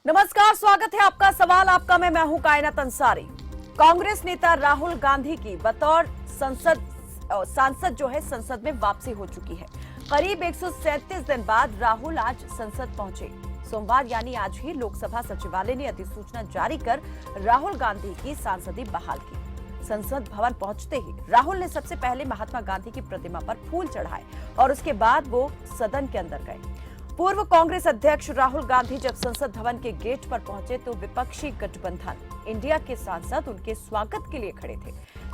नमस्कार, स्वागत है आपका। सवाल आपका मैं हूं कायनात अंसारी। कांग्रेस नेता राहुल गांधी की बतौर सांसद जो है संसद में वापसी हो चुकी है। करीब 137 दिन बाद राहुल आज संसद पहुंचे। सोमवार यानी आज ही लोकसभा सचिवालय ने अधिसूचना जारी कर राहुल गांधी की सांसदी बहाल की। संसद भवन पहुंचते ही राहुल ने सबसे पहले महात्मा गांधी की प्रतिमा पर फूल चढ़ाए और उसके बाद वो सदन के अंदर गए। पूर्व कांग्रेस अध्यक्ष राहुल गांधी जब संसद भवन के गेट पर पहुंचे तो विपक्षी गठबंधन इंडिया के सांसद उनके स्वागत के लिए खड़े थे।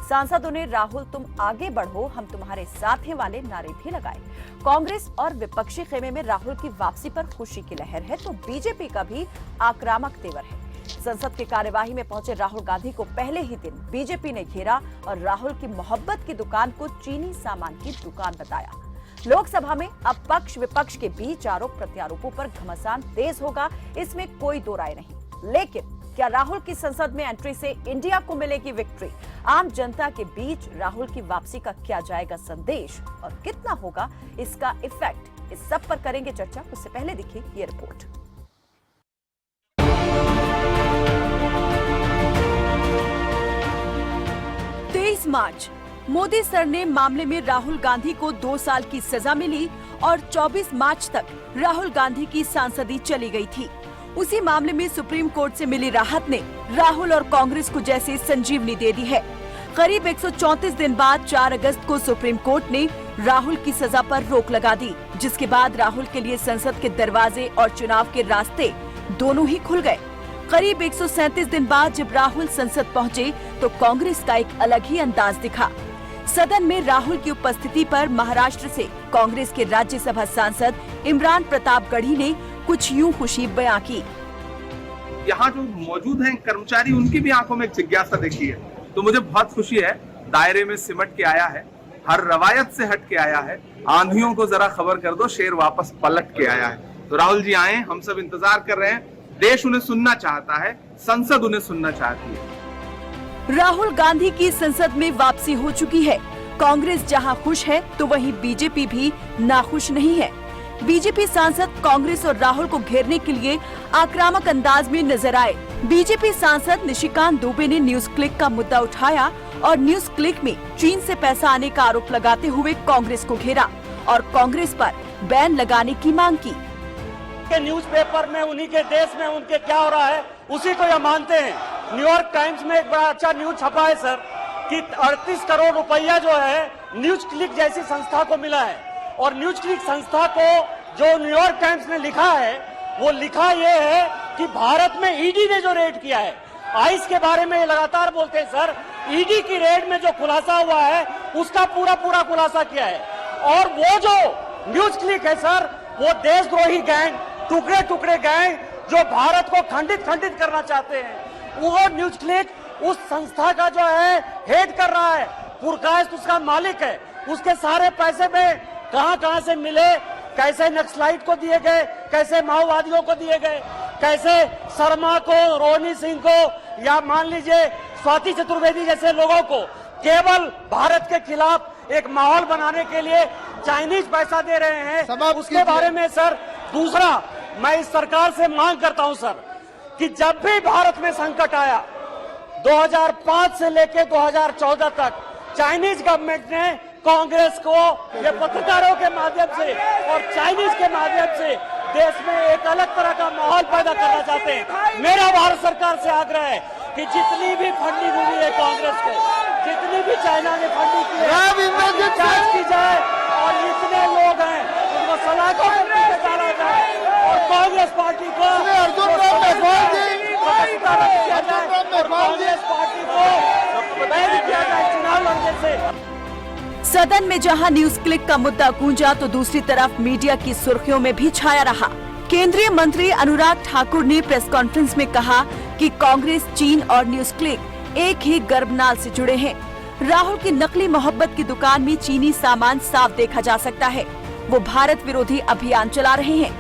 सांसदों ने राहुल तुम आगे बढ़ो, हम तुम्हारे साथ हैं वाले नारे भी लगाए। कांग्रेस और विपक्षी खेमे में राहुल की वापसी पर खुशी की लहर है तो बीजेपी का भी आक्रामक तेवर है। संसद की कार्यवाही में पहुंचे राहुल गांधी को पहले ही दिन बीजेपी ने घेरा और राहुल की मोहब्बत की दुकान को चीनी सामान की दुकान बताया। लोकसभा में अब पक्ष विपक्ष के बीच आरोप प्रत्यारोपों पर घमासान तेज होगा, इसमें कोई दो राय नहीं। लेकिन क्या राहुल की संसद में एंट्री से इंडिया को मिलेगी विक्ट्री? आम जनता के बीच राहुल की वापसी का क्या जाएगा संदेश और कितना होगा इसका इफेक्ट? इस सब पर करेंगे चर्चा। उससे पहले देखिए ये रिपोर्ट। मार्च मोदी सर ने मामले में राहुल गांधी को 2 साल की सजा मिली और 24 मार्च तक राहुल गांधी की सांसदी चली गई थी। उसी मामले में सुप्रीम कोर्ट से मिली राहत ने राहुल और कांग्रेस को जैसे संजीवनी दे दी है। करीब 134 दिन बाद 4 अगस्त को सुप्रीम कोर्ट ने राहुल की सजा पर रोक लगा दी, जिसके बाद राहुल के लिए संसद के दरवाजे और चुनाव के रास्ते दोनों ही खुल गए। करीब 137 दिन बाद जब राहुल संसद पहुंचे तो कांग्रेस का एक अलग ही अंदाज दिखा। सदन में राहुल की उपस्थिति पर महाराष्ट्र से कांग्रेस के राज्यसभा सांसद इमरान प्रतापगढ़ी ने कुछ यूं खुशी बयां की। यहाँ जो मौजूद हैं कर्मचारी, उनकी भी आंखों में एक जिज्ञासा देखी है, तो मुझे बहुत खुशी है। दायरे में सिमट के आया है, हर रवायत से हट के आया है। आंधियों को जरा खबर कर दो, शेर वापस पलट के आया है। तो राहुल जी आए, हम सब इंतजार कर रहे हैं। देश उन्हें सुनना चाहता है, संसद उन्हें सुनना चाहती है। राहुल गांधी की संसद में वापसी हो चुकी है। कांग्रेस जहां खुश है तो वहीं बीजेपी भी नाखुश नहीं है। बीजेपी सांसद कांग्रेस और राहुल को घेरने के लिए आक्रामक अंदाज में नजर आए। बीजेपी सांसद निशिकांत दुबे ने न्यूज क्लिक का मुद्दा उठाया और न्यूज क्लिक में चीन से पैसा आने का आरोप लगाते हुए कांग्रेस को घेरा और कांग्रेस पर बैन लगाने की मांग की। न्यूज़पेपर में उन्हीं के देश में उनके क्या हो रहा है उसी को यह मानते हैं। न्यूयॉर्क टाइम्स में एक बड़ा अच्छा न्यूज छपा है सर कि 38 करोड़ रुपया जो है न्यूज क्लिक जैसी संस्था को मिला है। और न्यूज क्लिक संस्था को जो न्यूयॉर्क टाइम्स ने लिखा है वो लिखा ये है कि भारत में ईडी ने जो रेड किया है, आइस के बारे में ये लगातार बोलते हैं सर, ईडी की रेड में जो खुलासा हुआ है उसका पूरा खुलासा किया है। और वो जो न्यूज क्लिक है सर, वो देशद्रोही गैंग, टुकड़े गैंग जो भारत को खंडित करना चाहते हैं, वो न्यूज क्लिक उस संस्था का जो है हेड कर रहा है। पुरकायस्त उसका मालिक है। उसके सारे पैसे में कहां से मिले, कैसे नक्सलाइट को दिए गए, कैसे माओवादियों को दिए गए, कैसे शर्मा को, रोहिणी सिंह को या मान लीजिए स्वाति चतुर्वेदी जैसे लोगों को केवल भारत के खिलाफ एक माहौल बनाने के लिए चाइनीज पैसा दे रहे हैं, उसके बारे में सर। दूसरा, मैं इस सरकार से मांग करता हूं सर कि जब भी भारत में संकट आया 2005 से लेकर 2014 तक चाइनीज गवर्नमेंट ने कांग्रेस को ये पत्रकारों के माध्यम से और चाइनीज के माध्यम से देश में एक अलग तरह का माहौल पैदा करना चाहते हैं। मेरा भारत सरकार से आग्रह है कि जितनी भी फंडिंग हुई है कांग्रेस को, जितनी भी चाइना ने फंडिंग की है, जांच की जाए और जितने लोग हैं उनको सलाखों पर डाला जाए और कांग्रेस पार्टी को चुनाव लड़ने से। सदन में जहां न्यूज क्लिक का मुद्दा गूंजा तो दूसरी तरफ मीडिया की सुर्खियों में भी छाया रहा। केंद्रीय मंत्री अनुराग ठाकुर ने प्रेस कॉन्फ्रेंस में कहा कि कांग्रेस, चीन और न्यूज क्लिक एक ही गर्भनाल से जुड़े हैं। राहुल की नकली मोहब्बत की दुकान में चीनी सामान साफ देखा जा सकता है। वो भारत विरोधी अभियान चला रहे हैं।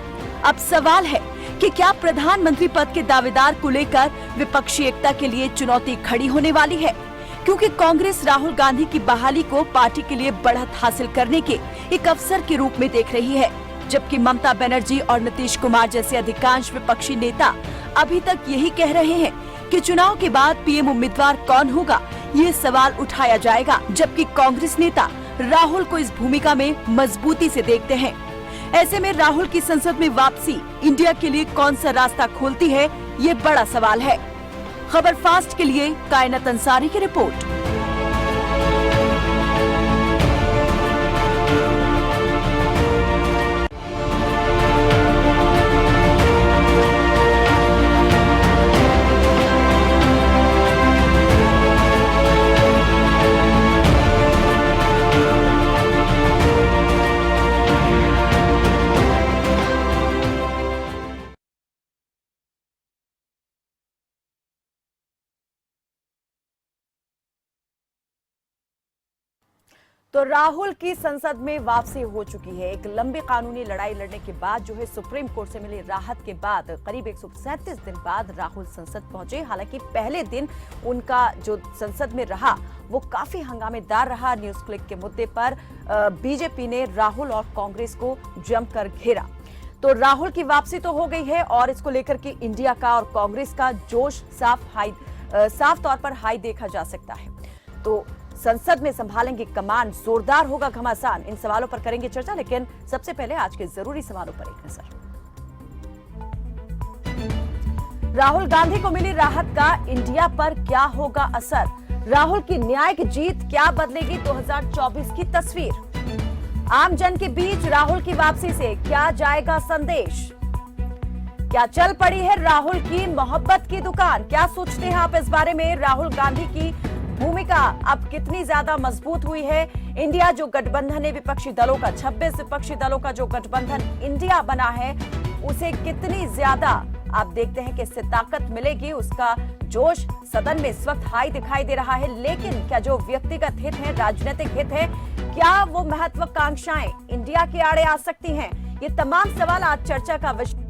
अब सवाल है कि क्या प्रधानमंत्री पद के दावेदार को लेकर विपक्षी एकता के लिए चुनौती खड़ी होने वाली है? क्योंकि कांग्रेस राहुल गांधी की बहाली को पार्टी के लिए बढ़त हासिल करने के एक अवसर के रूप में देख रही है, जबकि ममता बनर्जी और नीतीश कुमार जैसे अधिकांश विपक्षी नेता अभी तक यही कह रहे हैं कि चुनाव के बाद पीएम उम्मीदवार कौन होगा, ये सवाल उठाया जाएगा, जबकि कांग्रेस नेता राहुल को इस भूमिका में मजबूती से देखते हैं। ऐसे में राहुल की संसद में वापसी इंडिया के लिए कौन सा रास्ता खोलती है, ये बड़ा सवाल है। खबर फास्ट के लिए कायनात अंसारी की रिपोर्ट। तो राहुल की संसद में वापसी हो चुकी है। एक लंबी कानूनी लड़ाई लड़ने के बाद जो है सुप्रीम कोर्ट से मिली राहत के बाद करीब 137 दिन बाद राहुल संसद पहुंचे। हालांकि पहले दिन उनका जो संसद में रहा वो काफी हंगामेदार रहा। न्यूज क्लिक के मुद्दे पर बीजेपी ने राहुल और कांग्रेस को जमकर घेरा। तो राहुल की वापसी तो हो गई है और इसको लेकर के इंडिया का और कांग्रेस का जोश साफ तौर पर हाई देखा जा सकता है। तो संसद में संभालेंगे कमान, जोरदार होगा घमासान, इन सवालों पर करेंगे चर्चा। लेकिन सबसे पहले आज के जरूरी सवालों पर एक नजर। राहुल गांधी को मिली राहत का इंडिया पर क्या होगा असर? राहुल की न्यायिक जीत क्या बदलेगी 2024 की तस्वीर? आम जन के बीच राहुल की वापसी से क्या जाएगा संदेश? क्या चल पड़ी है राहुल की मोहब्बत की दुकान? क्या सोचते हैं आप इस बारे में? राहुल गांधी की भूमिका अब कितनी ज्यादा मजबूत हुई है? इंडिया जो गठबंधन है विपक्षी दलों का, 26 विपक्षी दलों का जो गठबंधन इंडिया बना है, उसे कितनी ज्यादा आप देखते हैं कि इससे ताकत मिलेगी? उसका जोश सदन में इस वक्त हाई दिखाई दे रहा है। लेकिन क्या जो व्यक्तिगत हित है, राजनीतिक हित है, क्या वो महत्वाकांक्षाएं इंडिया के आड़े आ सकती हैं? ये तमाम सवाल आज चर्चा का विषय।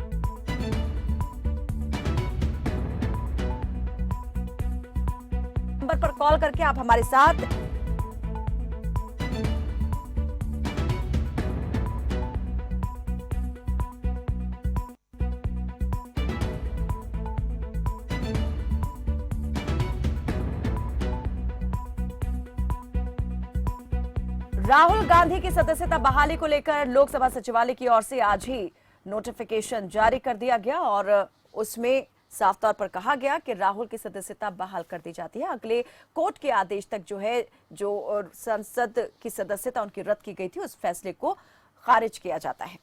नंबर पर कॉल करके आप हमारे साथ राहुल गांधी की सदस्यता बहाली को लेकर लोकसभा सचिवालय की ओर से आज ही नोटिफिकेशन जारी कर दिया गया और उसमें साफ तौर पर कहा गया कि राहुल की सदस्यता बहाल कर दी जाती है। अगले कोर्ट के आदेश तक जो है जो संसद की सदस्यता उनकी रद्द की गई थी उस फैसले को खारिज किया जाता है।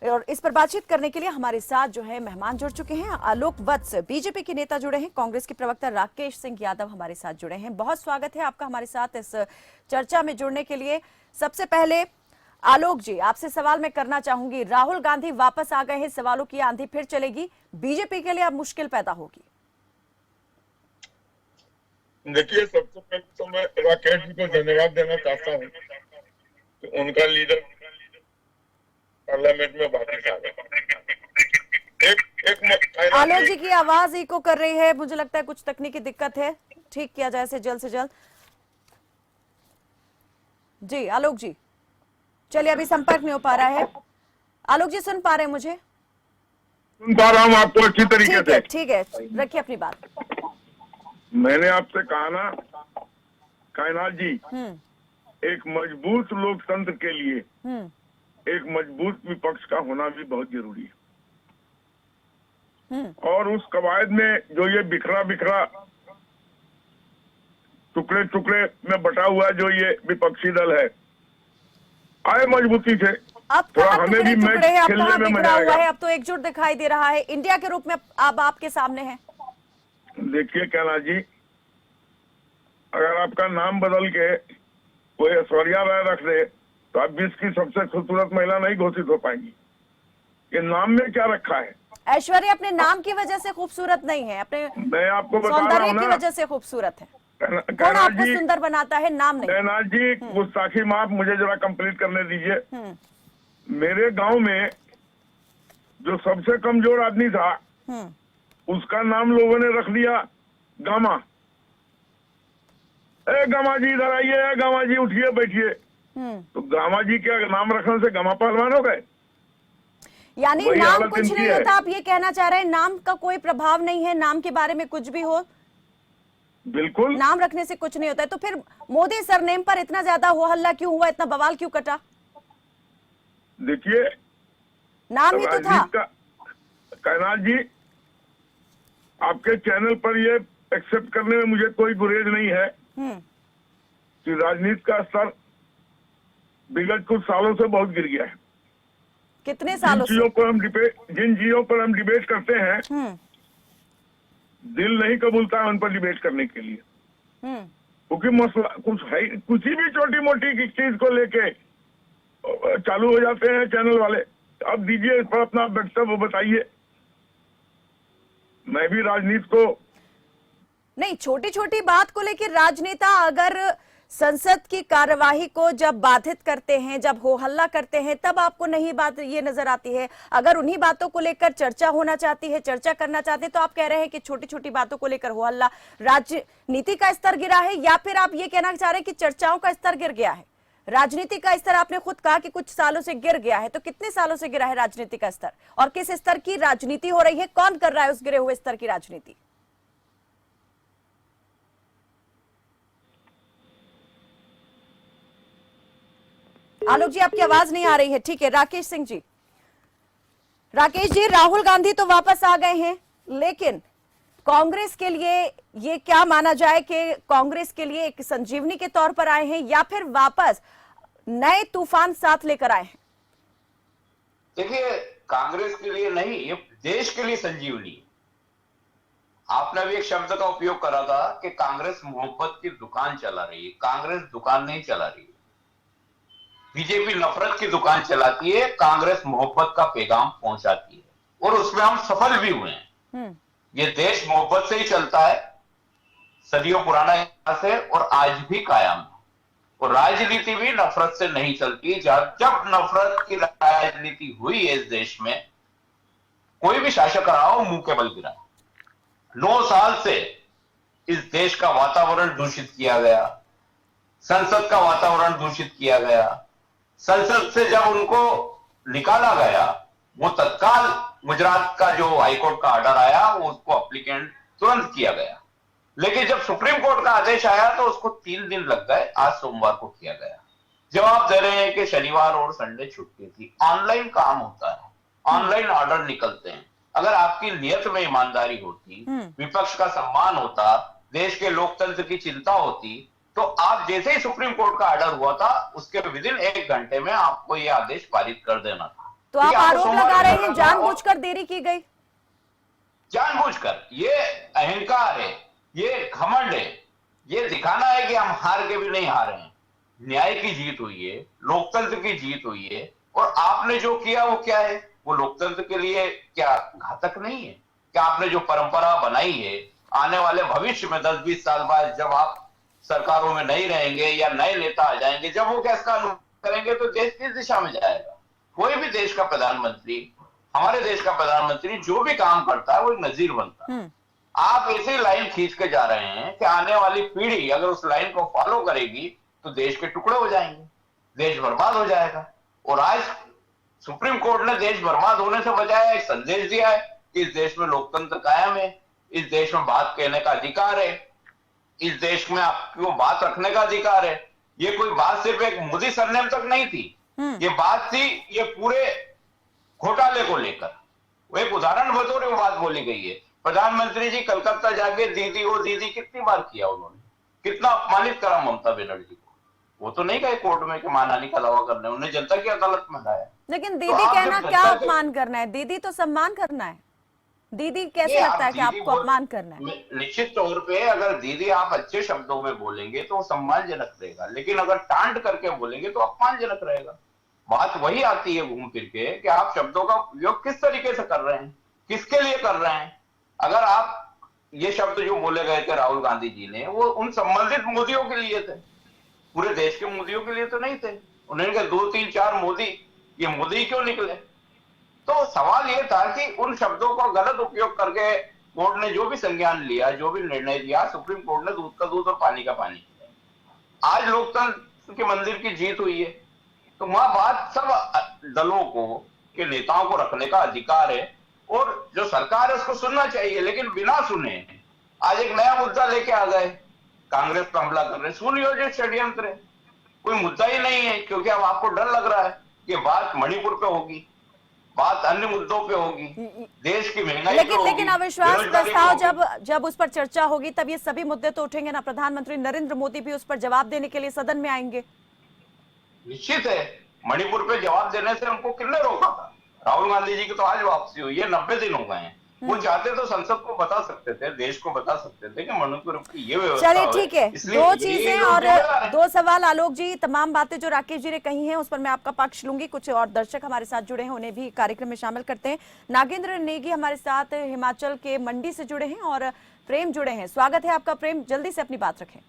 और इस पर बातचीत करने के लिए हमारे साथ जो है मेहमान जुड़ चुके हैं। आलोक वत्स बीजेपी के नेता जुड़े हैं, कांग्रेस के प्रवक्ता राकेश सिंह यादव हमारे साथ जुड़े हैं। बहुत स्वागत है आपका हमारे साथ इस चर्चा में जुड़ने के लिए। सबसे पहले आलोक जी, आपसे सवाल मैं करना चाहूंगी, राहुल गांधी वापस आ गए हैं, सवालों की आंधी फिर चलेगी, बीजेपी के लिए अब मुश्किल पैदा होगी? देखिए, सबसे पहले तो मैं राकेश जी को धन्यवाद देना चाहता हूँ कि उनका लीडर पार्लियामेंट में वापस आ गए। आलोक जी की आवाज इको कर रही है, मुझे लगता है कुछ तकनीकी दिक्कत है, ठीक किया जाए इसे जल्द से जल्द। जी आलोक जी, चलिए अभी संपर्क नहीं हो पा रहा है। आलोक जी सुन पा रहे हैं मुझे? सुन पा रहा हूँ आपको अच्छी तरीके से। ठीक है, रखिए अपनी बात। मैंने आपसे कहा ना कायनात जी, एक मजबूत लोकतंत्र के लिए एक मजबूत विपक्ष का होना भी बहुत जरूरी है। और उस कवायद में जो ये बिखरा बिखरा टुकड़े टुकड़े में बटा हुआ जो ये विपक्षी दल है, आए मजबूती से। अब थोड़ा कहाँ हमें भी मैच खेलने में मजा आएगा। अब तो एकजुट दिखाई दे रहा है, इंडिया के रूप में अब आपके सामने है। देखिए कायनात जी, अगर आपका नाम बदल के कोई ऐश्वर्या राय रख दे तो आप विश्व की सबसे खूबसूरत महिला नहीं घोषित हो पाएंगी। ये नाम में क्या रखा है? ऐश्वर्या अपने नाम की वजह से खूबसूरत नहीं है, अपने मैं आपको बता रहा सौंदर्य हूँ की ना, वजह से खूबसूरत है। कायनात आपको जी, सुंदर बनाता है, नाम नहीं। कायनात जी, गुस्ताखी माफ, मुझे जरा कंप्लीट करने दीजिए। मेरे गांव में जो सबसे कमजोर आदमी था उसका नाम लोगों ने रख दिया गामा। ए गामा जी इधर आइए, गामा जी उठिए बैठिए। तो गामा जी के नाम रखने से गामा पहलवान हो गए? यानी वही नाम हालत कुछ इनकी नहीं है। होता, आप ये कहना चाह रहे हैं नाम का कोई प्रभाव नहीं है, नाम के बारे में कुछ भी हो, बिल्कुल। नाम रखने से कुछ नहीं होता है। तो फिर मोदी सरनेम पर इतना ज्यादा हो हल्ला क्यों हुआ, इतना बवाल क्यों कटा? देखिए, नाम ही तो था। राजनीति का, कैलाश जी, आपके चैनल पर ये एक्सेप्ट करने में मुझे कोई गुरेज नहीं है कि राजनीति का स्तर विगत कुछ सालों से बहुत गिर गया है। कितने सालों से? जिन चीजों पर हम डिबेट करते हैं, दिल नहीं कबूलता है उन पर डिबेट करने के लिए, क्योंकि मसला कुछ है, कुछ भी छोटी मोटी चीज को लेके चालू हो जाते हैं चैनल वाले। अब दीजिए इस पर अपना वक्तव्य बताइए। मैं भी राजनीति को नहीं, छोटी छोटी बात को लेकर राजनेता अगर संसद की कार्यवाही को जब बाधित करते हैं, जब हो हल्ला करते हैं, तब आपको नहीं बात ये नजर आती है। अगर उन्हीं बातों को लेकर चर्चा होना चाहती है, चर्चा करना चाहते हैं, तो आप कह रहे हैं कि छोटी छोटी बातों को लेकर हो हल्ला, राजनीति का स्तर गिरा है, या फिर आप ये कहना चाह रहे हैं कि चर्चाओं का स्तर गिर गया है? राजनीति का स्तर आपने खुद कहा कि कुछ सालों से गिर गया है, तो कितने सालों से गिरा है राजनीति का स्तर, और किस स्तर की राजनीति हो रही है, कौन कर रहा है उस गिरे हुए स्तर की राजनीति? आलोक जी, आपकी आवाज नहीं आ रही है। ठीक है, राकेश सिंह जी। राकेश जी, राहुल गांधी तो वापस आ गए हैं, लेकिन कांग्रेस के लिए ये क्या माना जाए कि कांग्रेस के लिए एक संजीवनी के तौर पर आए हैं, या फिर वापस नए तूफान साथ लेकर आए हैं? देखिए, कांग्रेस के लिए नहीं, ये देश के लिए संजीवनी। आपने भी एक शब्द का उपयोग करा था कि कांग्रेस मोहब्बत की दुकान चला रही है। कांग्रेस दुकान नहीं चला रही है, बीजेपी नफरत की दुकान चलाती है, कांग्रेस मोहब्बत का पैगाम पहुंचाती है, और उसमें हम सफल भी हुए हैं। ये देश मोहब्बत से ही चलता है, सदियों पुराना इतिहास है और आज भी कायम है। और राजनीति भी नफरत से नहीं चलती। जब नफरत की राजनीति हुई है इस देश में, कोई भी शासक रहा हो, मुंह के बल गिरा। 9 साल से इस देश का वातावरण दूषित किया गया, संसद का वातावरण दूषित किया गया। संसद से जब उनको निकाला गया, वो तत्काल गुजरात का जो हाईकोर्ट का ऑर्डर आया, वो उसको अप्लीकेंट तुरंत किया गया। लेकिन जब सुप्रीम कोर्ट का आदेश आया तो उसको 3 दिन लग गए, आज सोमवार को किया गया। जवाब दे रहे हैं कि शनिवार और संडे छुट्टी थी। ऑनलाइन काम होता है, ऑनलाइन ऑर्डर निकलते हैं। अगर आपकी नियत में ईमानदारी होती, विपक्ष का सम्मान होता, देश के लोकतंत्र की चिंता होती, तो आप जैसे ही सुप्रीम कोर्ट का ऑर्डर हुआ था, उसके विदिन 1 घंटे में आपको यह आदेश पारित कर देना था। तो आप आरोप लगा रहे हैं जानबूझकर देरी की गई? जानबूझकर, ये अहंकार है, ये घमंड है, ये दिखाना है कि हम हार के भी नहीं हारे हैं। न्याय की जीत हुई है, लोकतंत्र की जीत हुई है, और आपने जो किया वो क्या है? वो लोकतंत्र के लिए क्या घातक नहीं है? क्या आपने जो परंपरा बनाई है, आने वाले भविष्य में 10-20 साल बाद जब आप सरकारों में नहीं रहेंगे या नए नेता आ जाएंगे, जब वो कैसे कानून करेंगे तो देश किस दिशा में जाएगा? कोई भी देश का प्रधानमंत्री, हमारे देश का प्रधानमंत्री जो भी काम करता है वो एक नजीर बनता है। आप ऐसे लाइन खींच के जा रहे हैं कि आने वाली पीढ़ी अगर उस लाइन को फॉलो करेगी तो देश के टुकड़े हो जाएंगे, देश बर्बाद हो जाएगा। और आज सुप्रीम कोर्ट ने देश बर्बाद होने से बचाया, एक संदेश दिया है कि इस देश में लोकतंत्र कायम है, इस देश में बात कहने का अधिकार है, इस देश में आपको बात रखने का अधिकार है। ये कोई बात सिर्फ एक मोदी सरनेम तक नहीं थी, ये बात थी ये पूरे घोटाले को लेकर। वो एक उदाहरण बतौर वो बात बोली गई है। प्रधानमंत्री जी कलकत्ता जाके दीदी हो दीदी कितनी बार किया उन्होंने, कितना अपमानित करा ममता बनर्जी को। वो तो नहीं गए कोर्ट में कि मानहानि का दावा करने, उन्हें जनता की अदालत में लाया। लेकिन दीदी कहना क्या अपमान करना है? दीदी तो सम्मान करना है। दीदी कैसे लगता है कि आपको अपमान करना है? निश्चित तौर पे अगर दीदी आप अच्छे शब्दों में बोलेंगे तो सम्मानजनक रहेगा, लेकिन अगर टांट करके बोलेंगे तो अपमानजनक रहेगा। बात वही आती है घूम फिर के कि आप शब्दों का उपयोग किस तरीके से कर रहे हैं, किसके लिए कर रहे हैं। अगर आप ये शब्द जो बोले गए थे राहुल गांधी जी ने, वो उन संबंधित मोदियों के लिए थे, पूरे देश के मोदियों के लिए तो नहीं थे। उन्होंने कहा 2, 3, 4 मोदी, ये मोदी क्यों निकले? तो सवाल ये था कि उन शब्दों का गलत उपयोग करके कोर्ट ने जो भी संज्ञान लिया, जो भी निर्णय दिया, सुप्रीम कोर्ट ने दूध का दूध और पानी का पानी किया। आज लोकतंत्र के मंदिर की जीत हुई है, तो वहां बात सब दलों को, के नेताओं को रखने का अधिकार है और जो सरकार है उसको सुनना चाहिए, लेकिन बिना सुने आज एक नया मुद्दा लेके आ गए, कांग्रेस पर हमला कर रहे, सुनियोजित षड्यंत्र है, कोई मुद्दा ही नहीं है, क्योंकि अब आपको डर लग रहा है कि बात मणिपुर पे होगी, बात अन्य मुद्दों पे होगी, देश की महंगाई लेकिन अविश्वास प्रस्ताव जब उस पर चर्चा होगी तब ये सभी मुद्दे तो उठेंगे ना। प्रधानमंत्री नरेंद्र मोदी भी उस पर जवाब देने के लिए सदन में आएंगे। निश्चित है, मणिपुर पे जवाब देने से उनको किसने रोका था? राहुल गांधी जी की तो आज वापसी हुई है, 90 दिन हो गए हैं। वो चाहते तो संसद को बता सकते थे, देश को बता सकते थे कि मणिपुर की ये व्यवस्था। चलिए ठीक है, दो चीजें और दो सवाल। आलोक जी, तमाम बातें जो राकेश जी ने कही हैं उस पर मैं आपका पक्ष लूंगी। कुछ और दर्शक हमारे साथ जुड़े हैं, उन्हें भी कार्यक्रम में शामिल करते हैं। नागेंद्र नेगी हमारे साथ हिमाचल के मंडी से जुड़े हैं और प्रेम जुड़े हैं। स्वागत है आपका प्रेम, जल्दी से अपनी बात रखें।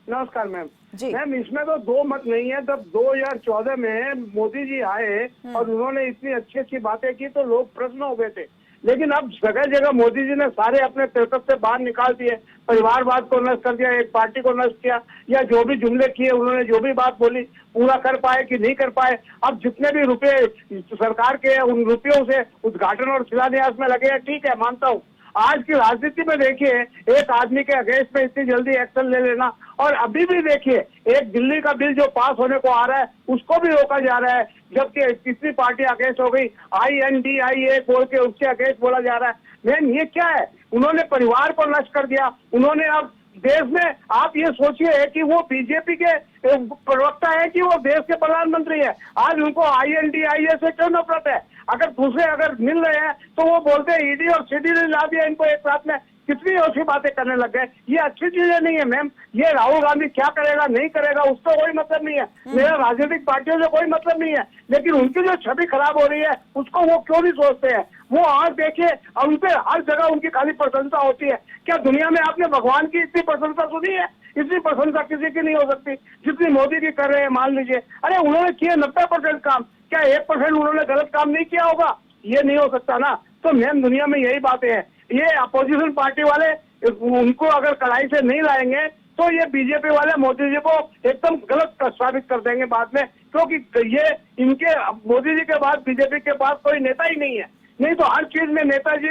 नमस्कार मैम जी मैम, इसमें तो दो मत नहीं है। जब 2014 में मोदी जी आए और उन्होंने इतनी अच्छी अच्छी बातें की तो लोग प्रश्न हो गए थे, लेकिन अब जगह जगह मोदी जी ने सारे अपने पेपर से बाहर निकाल दिए, परिवारवाद को नष्ट कर दिया, एक पार्टी को नष्ट किया, या जो भी जुमले किए उन्होंने, जो भी बात बोली पूरा कर पाए कि नहीं कर पाए। अब जितने भी रुपए सरकार के उन रुपयों से उद्घाटन और शिलान्यास में लगे हैं, ठीक है मानता हूँ। आज की राजनीति में देखिए, एक आदमी के अगेंस्ट में इतनी जल्दी एक्शन ले लेना, और अभी भी देखिए एक दिल्ली का बिल जो पास होने को आ रहा है उसको भी रोका जा रहा है, जबकि कितनी पार्टी अगेंस्ट हो गई, INDIA बोल के उसके अगेंस्ट बोला जा रहा है। मैम ये क्या है? उन्होंने परिवार को नष्ट कर दिया। उन्होंने अब देश में, आप ये सोचिए कि वो बीजेपी के प्रवक्ता है कि वो देश के प्रधानमंत्री है, आज उनको INDIA से क्यों नफरत है? अगर दूसरे अगर मिल रहे हैं तो वो बोलते हैं ईडी और सीडी ने ला दिया इनको एक साथ में, कितनी ऐसी बातें करने लग गए। ये अच्छी चीजें नहीं है मैम। ये राहुल गांधी क्या करेगा नहीं करेगा उसका कोई मतलब नहीं है, मेरा राजनीतिक पार्टियों से कोई मतलब नहीं है, लेकिन उनकी जो छवि खराब हो रही है उसको वो क्यों नहीं सोचते हैं? वो आज देखिए, उन पे हर जगह उनकी खाली प्रशंसा होती है। क्या दुनिया में आपने भगवान की इतनी प्रशंसा सुनी है? इतनी प्रशंसा किसी की नहीं हो सकती जितनी मोदी की कर रहे हैं। मान लीजिए, अरे उन्होंने किए 90% काम, क्या 1% उन्होंने गलत काम नहीं किया होगा? ये नहीं हो सकता ना। तो मैम दुनिया में यही बातें हैं। ये अपोजिशन पार्टी वाले उनको अगर कड़ाई से नहीं लाएंगे तो ये बीजेपी वाले मोदी जी को एकदम गलत साबित कर देंगे बाद में, क्योंकि ये इनके मोदी जी के बाद बीजेपी के पास कोई नेता ही नहीं है। नहीं तो हर चीज में नेताजी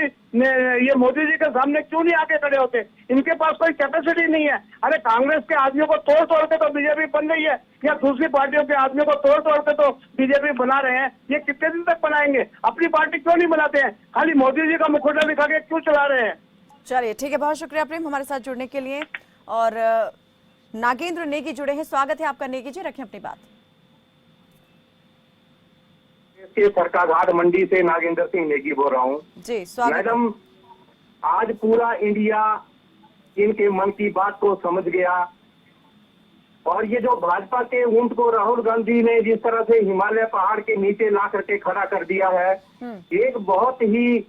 ये मोदी जी के सामने क्यों नहीं आके खड़े होते? इनके पास कोई कैपेसिटी नहीं है। अरे कांग्रेस के आदमियों को तोड़ तोड़ के तो बीजेपी बन रही है, या दूसरी पार्टियों के आदमियों को तोड़ तोड़ के तो बीजेपी बना रहे हैं। ये कितने दिन तक बनाएंगे? अपनी पार्टी क्यों नहीं बनाते हैं? खाली मोदी जी का मुखौटा दिखा के क्यों चला रहे हैं? चलिए ठीक है, बहुत शुक्रिया प्रेम हमारे साथ जुड़ने के लिए। और नागेंद्र नेगी जुड़े हैं, स्वागत है आपका नेगी जी, रखें अपनी बात। सरकाघाट मंडी से नागेंद्र सिंह नेगी बोल रहा हूँ जी, स्वागत। मैडम, आज पूरा इंडिया इनके मन की बात को समझ गया, और ये जो भाजपा के ऊंट को राहुल गांधी ने जिस तरह से हिमालय पहाड़ के नीचे ला करके खड़ा कर दिया है, एक बहुत ही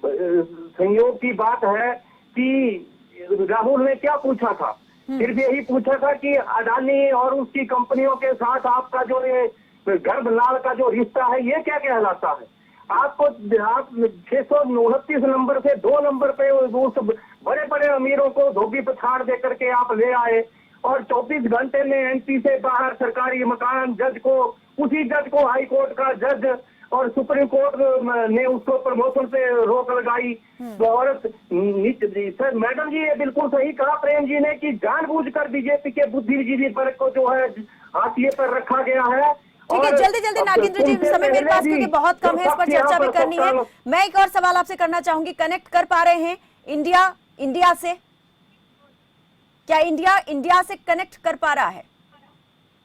संयोग की बात है कि राहुल ने क्या पूछा था? सिर्फ यही पूछा था कि अडानी और उसकी कंपनियों के साथ आपका जो ये गर्भलाल का जो रिश्ता है ये क्या कहलाता है? आपको आप 629 नंबर से 2 नंबर पे उस बड़े बड़े अमीरों को धोबी पछाड़ दे करके आप ले आए, और 24 घंटे में MP से बाहर सरकारी मकान जज को, उसी जज को हाई कोर्ट का जज और सुप्रीम कोर्ट ने उसको प्रमोशन पे रोक लगाई। औरत सर मैडम जी, ये बिल्कुल सही कहा प्रेम जी ने कि जानबूझकर बीजेपी के बुद्धिजीवी वर्ग को जो है हाशिए पर रखा गया है। ठीक है, जल्दी जल्दी नागेंद्र जी, समय मेरे पास क्योंकि बहुत कम है, इस पर चर्चा भी करनी है। मैं एक और सवाल आपसे करना चाहूंगी, कनेक्ट कर पा रहे हैं इंडिया से? क्या इंडिया से कनेक्ट कर पा रहा है?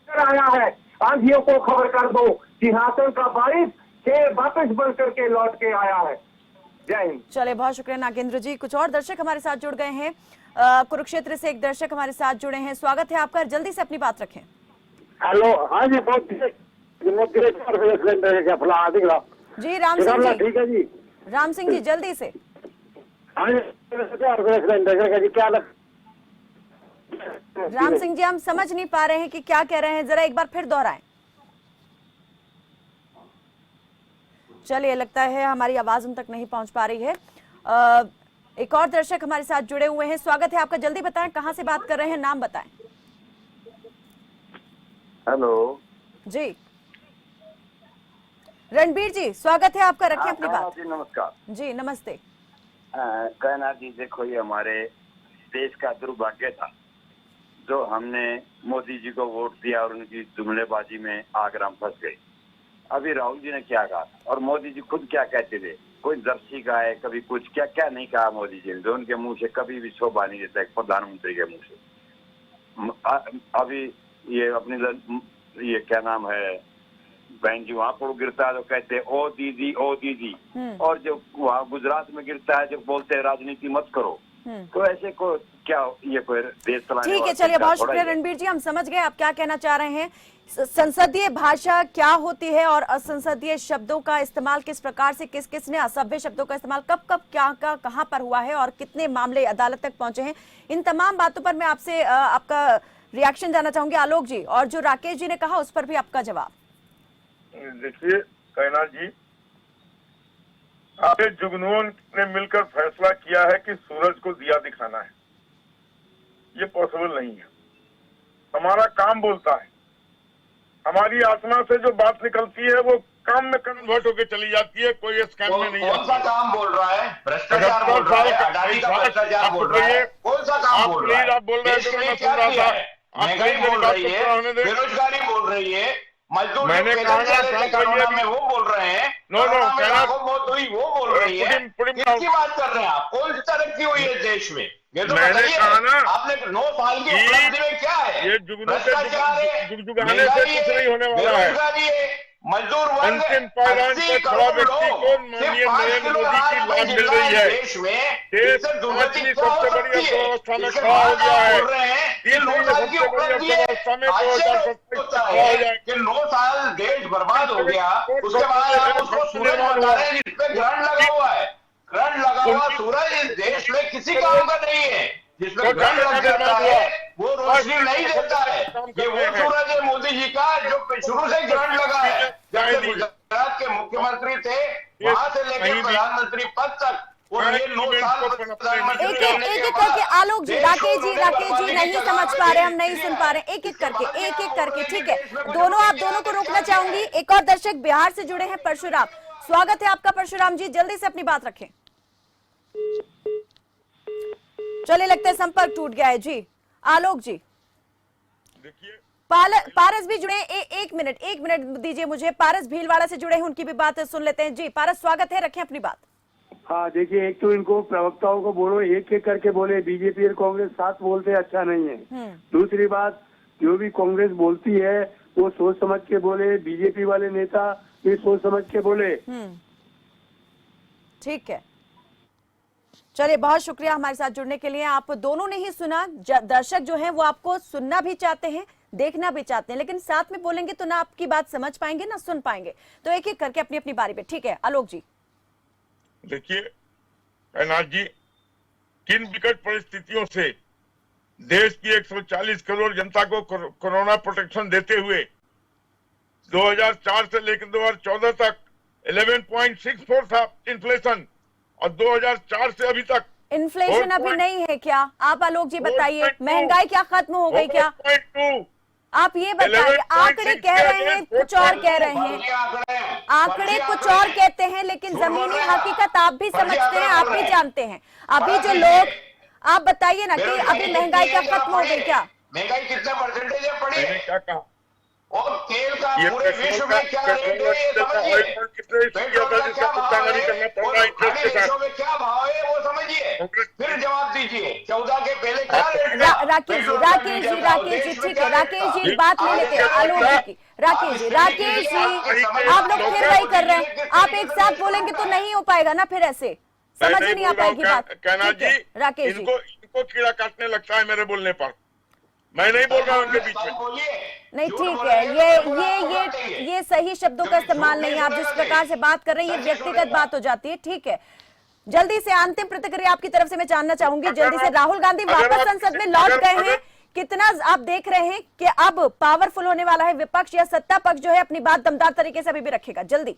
आया है, आंधियों को खबर कर दो, सिंहासन का बारिश के वापस बन करके लौट के आया है। जय हिंद। चले, बहुत शुक्रिया नागेंद्र जी। कुछ और दर्शक हमारे साथ जुड़ गए हैं, कुरुक्षेत्र से एक दर्शक हमारे साथ जुड़े हैं, स्वागत है आपका, जल्दी से अपनी बात रखें। हेलो, हाँ जी, बहुत जी राम सिंह जी, ठीक है जी, राम सिंह जी जल्दी से। हाँ जी, क्या लग राम सिंह जी, हम समझ नहीं पा रहे हैं कि क्या कह रहे हैं, जरा एक बार फिर दोहराएं। चलिए, लगता है हमारी आवाज उन तक नहीं पहुंच पा रही है। एक और दर्शक हमारे साथ जुड़े हुए हैं, स्वागत है आपका, जल्दी बताएं कहां से बात कर रहे हैं, नाम बताएं। हेलो जी रणबीर जी स्वागत है आपका, रखें अपनी बात। जी नमस्कार जी नमस्ते। कहना जी देखो, ये हमारे देश का दुर्भाग्य था जो हमने मोदी जी को वोट दिया और उनकी जुमलेबाजी में आकर हम फंस गए। अभी राहुल जी ने क्या कहा और मोदी जी खुद क्या कहते थे, कोई जर्सी गाय कभी कुछ, क्या क्या नहीं कहा मोदी जी ने, जो उनके मुंह से कभी भी शोभा नहीं देता एक प्रधानमंत्री के मुंह से। अभी ये अपनी ये क्या नाम है बहन जी, वहाँ पर गिरता है तो कहते हैं ओ दीदी ओ दीदी, और जो वहाँ गुजरात में गिरता है जो बोलते हैं राजनीति मत करो। तो ऐसे को क्या ये कोई देश चलाने ठीक है, वाला चलिए बहुत थोड़ा शुक्रिया ही। रणबीर जी, हम समझ गए आप क्या कहना चाह रहे हैं। संसदीय भाषा क्या होती है और असंसदीय शब्दों का इस्तेमाल किस प्रकार से, किस किस ने असभ्य शब्दों का इस्तेमाल कब कब क्या का कहां पर हुआ है और कितने मामले अदालत तक पहुंचे हैं, इन तमाम बातों पर मैं आपसे आपका रिएक्शन जानना चाहूंगी आलोक जी, और जो राकेश जी ने कहा उस पर भी आपका जवाब। देखिए कैनाथ जी, आगे जुगनुओं ने मिलकर फैसला किया है कि सूरज को दिया दिखाना है, ये पॉसिबल नहीं है। हमारा काम बोलता है, हमारी आत्मा से जो बात निकलती है वो काम में कन्वर्ट होकर चली जाती है, कोई स्कैम में नहीं कौन सा काम बोल रहा है? भ्रष्टाचार बोल रहा है, अडानी का भ्रष्टाचार बोल रहा है, कौन सा काम बोल रहा है? आप बोल रहे देश के लिए हैं, क्या किया है? महंगाई बोल रही है, होने दे। बेरोजगारी बोल रही है, मजदूर मैंने जो कहा पैदल चले थे कोरोना में वो बोल रहे हैं, कोरोना में लाखों मौत हुई वो बोल रही है। किसकी बात कर रहे हैं आप? कौन सी तरक्की हुई है देश में? ये तो मैंने बताइए, कहा ना, आपने 9 साल की उपलब्धि में क्या है? ये जुगनू से भ्रष्टाचार है, जुगजुगाने से महंगाई कुछ नहीं होने वाला है। बेरोजगारी है, मजदूर वर्ग अंतिम पायदान 80 पर खड़ा करोड़ व्यक्ति लोग को सिर्फ माननीय 5 नरेंद्र किलो मोदी की अनाज लाभ मिल मिल रहा रही है है। देश में। देश इससे दुर्गति पांचवी क्या हो सबसे बड़ी सकती है? अर्थव्यवस्था में इसके खड़ा हो बाद गया आप है। बोल रहे हैं कि तीसरी 9 साल की सबसे बड़ी उपलब्धि है। अर्थव्यवस्था में आश्चर्य 2027 होता खड़ा हो है जाएगा। कि 9 साल देश बर्बाद हो गया, उसके बाद आप उसको सूरज बता रहे हैं जिसपे ग्रहण लगा हुआ है। ग्रहण लगा हुआ सूरज इस देश में किसी काम का नहीं है। जिसमें ग्रहण लग जाता है वो रोशनी नहीं देता है। ये वो सूरज है मोदी जी का जो शुरू से ग्रहण लगा है। जब से गुजरात के मुख्यमंत्री थे वहां से लेकर प्रधानमंत्री पद तक, और ये 9 साल प्रधानमंत्री एक एक करके आलोक जी, राकेश जी नहीं समझ पा रहे, हम नहीं सुन पा रहे, एक एक करके ठीक है। आप दोनों को रोकना चाहूंगी। एक और दर्शक बिहार से जुड़े हैं, परशुराम, स्वागत है आपका परशुराम जी, जल्दी से अपनी बात रखें। चलिए लगता है संपर्क टूट गया है जी। आलोक जी, देखिए पारस भी जुड़े, एक मिनट दीजिए मुझे, पारस भीलवाड़ा से जुड़े हैं, उनकी भी बात सुन लेते हैं जी। पारस स्वागत है, रखें अपनी बात। हाँ देखिए, एक तो इनको प्रवक्ताओं को बोलो एक एक करके बोले, बीजेपी और कांग्रेस साथ बोलते अच्छा नहीं है। दूसरी बात, जो भी कांग्रेस बोलती है वो सोच समझ के बोले, बीजेपी वाले नेता भी सोच समझ के बोले। ठीक है, चलिए बहुत शुक्रिया हमारे साथ जुड़ने के लिए। आप दोनों ने ही सुना, दर्शक जो हैं वो आपको सुनना भी चाहते हैं, देखना भी चाहते हैं, लेकिन साथ में बोलेंगे तो ना आपकी बात समझ पाएंगे ना सुन पाएंगे, तो एक एक करके अपनी अपनी बारी पे। ठीक है आलोक जी। देखिए कैनाथ जी, किन विकट परिस्थितियों से देश की 140 करोड़ जनता को कोरोना प्रोटेक्शन देते हुए 2004 से लेकर 2014 तक 11.64 था इन्फ्लेशन, और 2004 से अभी तक इन्फ्लेशन अभी नहीं है क्या? आप आलोक जी बताइए, महंगाई क्या खत्म हो गई क्या? आप ये बताइए, आंकड़े कह रहे हैं कुछ और कह रहे हैं, आंकड़े कुछ और कहते हैं, लेकिन जमीनी हकीकत आप भी समझते हैं, आप भी जानते हैं। अभी जो लोग, आप बताइए ना कि अभी महंगाई क्या खत्म हो गई क्या? महंगाई कितना परसेंटेज है पड़ी है? क्या कहा? और तेल का पूरे विश्व में क्या रेट है ये समझिए, पेट्रोल का क्या भाव है, और अन्य देशों में क्या भाव है वो समझिए, फिर जवाब दीजिए। 14 के पहले क्या रेट था? राकेश जी ठीक है, राकेश जी बात ले लेते हैं आलोक जी की। राकेश जी आप लोग फिर वही कर रहे हैं, आप एक साथ बोलेंगे तो नहीं हो पाएगा ना, फिर ऐसे समझ ही नहीं आ पाएगी बात। राकेश जी, इनको कीड़ा काटने लगता है मेरे बोलने पर, मैं नहीं बोल रहा हूँ उनके बीच में। नहीं ठीक है, ये सही शब्दों का इस्तेमाल नहीं है। आप जिस प्रकार से बात कर रहे हैं ये व्यक्तिगत बात हो जाती है। ठीक है, जल्दी से अंतिम प्रतिक्रिया आपकी तरफ से मैं जानना चाहूंगी। जल्दी से, राहुल गांधी वापस संसद में लौट गए हैं, कितना आप देख रहे हैं कि अब पावरफुल होने वाला है विपक्ष, या सत्ता पक्ष जो है अपनी बात दमदार तरीके से अभी भी रखेगा? जल्दी।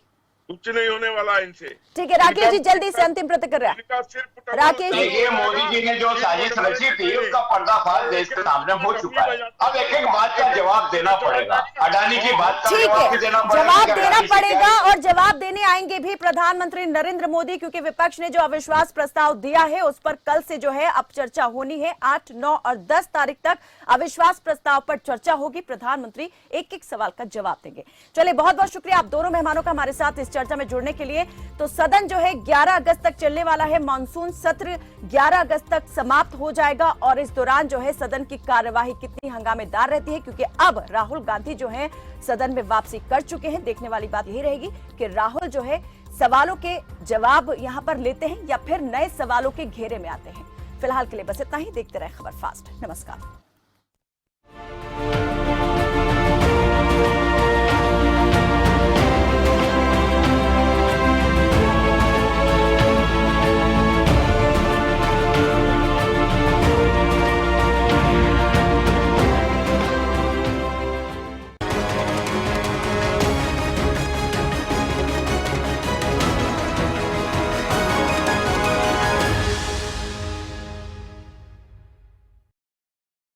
कुछ नहीं होने वाला इनसे। ठीक है राकेश जी, जल्दी से अंतिम प्रतिक्रिया। इनका सिर्फ राकेश जी। देखिए, मोदी जी ने जो साजिश रची थी उसका पर्दाफाश देश के सामने हो चुका है। अब एक एक बात का जवाब देना पड़ेगा। अडानी की बात का ठीक जवाब है, भी देना पड़ेगा। जवाब देना पड़ेगा और जवाब देने आएंगे भी प्रधानमंत्री नरेंद्र मोदी, क्योंकि विपक्ष ने जो अविश्वास प्रस्ताव दिया है उस पर कल से जो है अब चर्चा होनी है। 8, 9 और 10 तारीख तक अविश्वास प्रस्ताव पर चर्चा होगी। प्रधानमंत्री एक एक सवाल का जवाब देंगे। चलिए, बहुत बहुत शुक्रिया आप दोनों मेहमानों का हमारे साथ इस चर्चा में जुड़ने के लिए। तो सदन जो है 11 अगस्त तक चलने वाला है। मानसून सत्र 11 अगस्त तक समाप्त हो जाएगा और इस दौरान जो है सदन की कार्यवाही कितनी हंगामेदार रहती है, क्योंकि अब राहुल गांधी जो है सदन में वापसी कर चुके हैं। देखने वाली बात यही रहेगी कि राहुल जो है सवालों के जवाब यहां पर लेते हैं या फिर नए सवालों के घेरे में आते हैं। फिलहाल के लिए बस इतना ही। देखते रहे खबर फास्ट। नमस्कार।